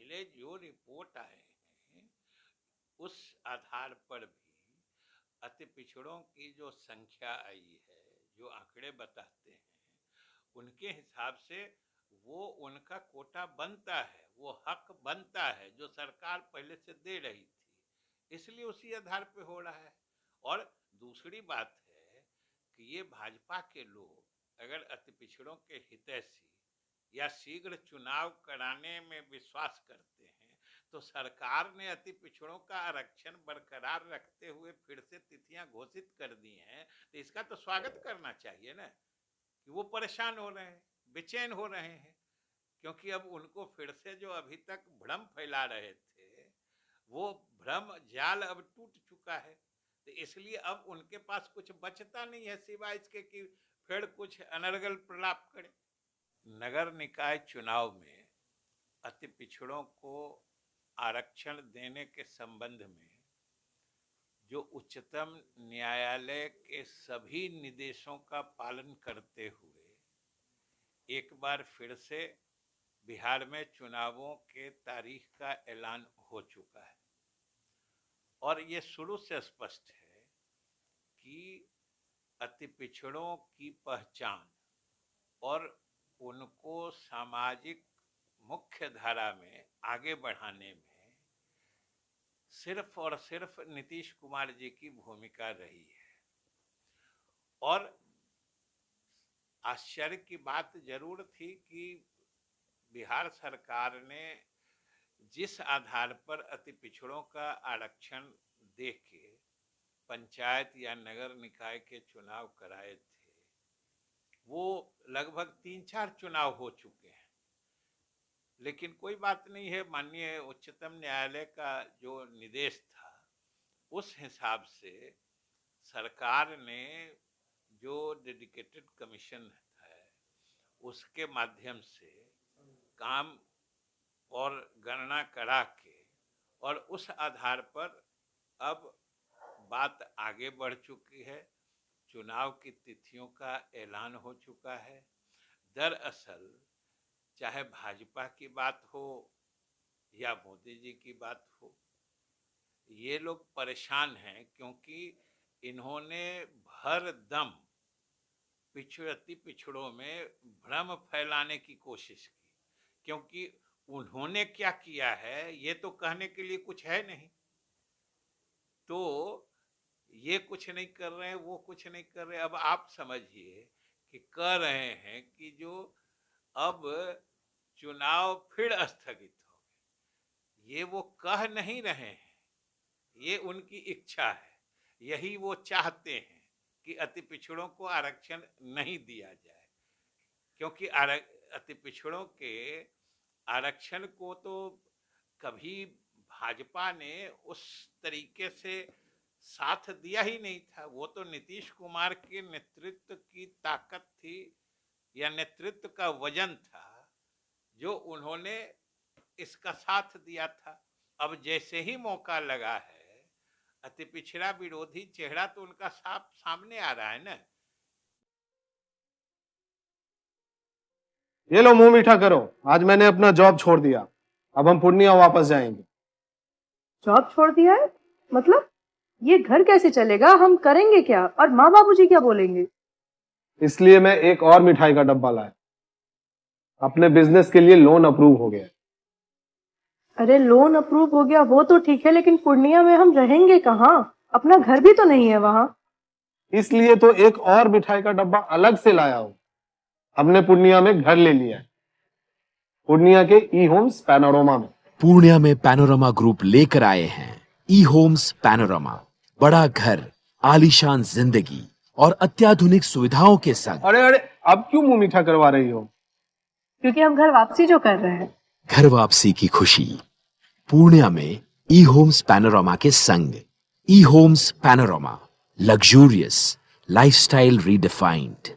पहले जो रिपोर्ट आए हैं उस आधार पर भी अति पिछड़ों की जो संख्या आई है, जो आंकड़े बताते हैं, उनके हिसाब से वो उनका कोटा बनता है, वो हक बनता है जो सरकार पहले से दे रही थी, इसलिए उसी आधार पे हो रहा है। और दूसरी बात है कि ये भाजपा के लोग अगर अति पिछड़ों के हितैषी या शीघ्र चुनाव कराने में विश्वास करते हैं तो सरकार ने अति पिछड़ों का आरक्षण बरकरार रखते हुए फिर से तिथियां घोषित कर दी हैं, तो इसका तो स्वागत करना चाहिए ना कि वो परेशान हो रहे हैं, बेचैन हो रहे हैं, क्योंकि अब उनको फिर से जो अभी तक भ्रम फैला रहे थे वो भ्रम जाल अब टूट चुका है। तो इसलिए अब उनके पास कुछ बचता नहीं है सिवाय इसके कि फिर कुछ अनर्गल प्रलाप करें। नगर निकाय चुनाव में अति पिछड़ों को आरक्षण देने के संबंध में जो उच्चतम न्यायालय के सभी निर्देशों का पालन करते हुए एक बार फिर से बिहार में चुनावों के तारीख का ऐलान हो चुका है। और ये शुरू से स्पष्ट है कि अति पिछड़ों की पहचान और उनको सामाजिक मुख्य धारा में आगे बढ़ाने में सिर्फ और सिर्फ नीतीश कुमार जी की भूमिका रही है। और आश्चर्य की बात जरूर थी कि बिहार सरकार ने जिस आधार पर अति पिछड़ों का आरक्षण दे के पंचायत या नगर निकाय के चुनाव कराए थे, वो लगभग 3-4 चुनाव हो चुके हैं। लेकिन कोई बात नहीं है, माननीय उच्चतम न्यायालय का जो निर्देश था उस हिसाब से सरकार ने जो डेडिकेटेड कमीशन है उसके माध्यम से काम और गणना करा के और उस आधार पर अब बात आगे बढ़ चुकी है, चुनाव की तिथियों का ऐलान हो चुका है। दरअसल चाहे भाजपा की बात हो या मोदी जी की बात हो, ये लोग परेशान हैं क्योंकि इन्होंने भर दम अति पिछड़ों में भ्रम फैलाने की कोशिश की, क्योंकि उन्होंने क्या किया है ये तो कहने के लिए कुछ है नहीं। तो ये कुछ नहीं कर रहे हैं, वो कुछ नहीं कर रहे। अब आप समझिए कि कह रहे हैं कि जो अब चुनाव फिर स्थगित हो गए, ये वो कह नहीं रहे हैं, ये उनकी इच्छा है। यही वो चाहते हैं कि अति पिछड़ों को आरक्षण नहीं दिया जाए, क्योंकि अति पिछड़ों के आरक्षण को तो कभी भाजपा ने उस तरीके से साथ दिया ही नहीं था। वो तो नीतीश कुमार के नेतृत्व की ताकत थी या नेतृत्व का वजन था जो उन्होंने इसका साथ दिया था। अब जैसे ही मौका लगा है, अति पिछड़ा विरोधी चेहरा तो उनका साफ सामने आ रहा है ना। ये लो मुंह मीठा करो, आज मैंने अपना जॉब छोड़ दिया, अब हम पूर्णिया वापस जाएंगे। जॉब छोड़ दिया है? मतलब ये घर कैसे चलेगा? हम करेंगे क्या? और माँ बाबूजी क्या बोलेंगे? इसलिए मैं एक और मिठाई का डब्बा लाया, अपने बिजनेस के लिए लोन अप्रूव हो गया। अरे लोन अप्रूव हो गया वो तो ठीक है, लेकिन पूर्णिया में हम रहेंगे कहाँ? अपना घर भी तो नहीं है वहाँ। इसलिए तो एक और मिठाई का डब्बा अलग से लाया हूँ। हमने पूर्णिया में घर ले लिया है, पूर्णिया के ई होम्स पैनोरमा में। पूर्णिया में पैनोरमा ग्रुप लेकर आए हैं ई होम्स पैनोरमा। बड़ा घर, आलीशान जिंदगी और अत्याधुनिक सुविधाओं के संग। अरे अरे, अब क्यों मुंह मीठा करवा रही हो? क्योंकि हम घर वापसी जो कर रहे हैं। घर वापसी की खुशी पूर्णिया में ई होम्स पैनोरमा के संग। ई Homes Panorama, luxurious lifestyle redefined.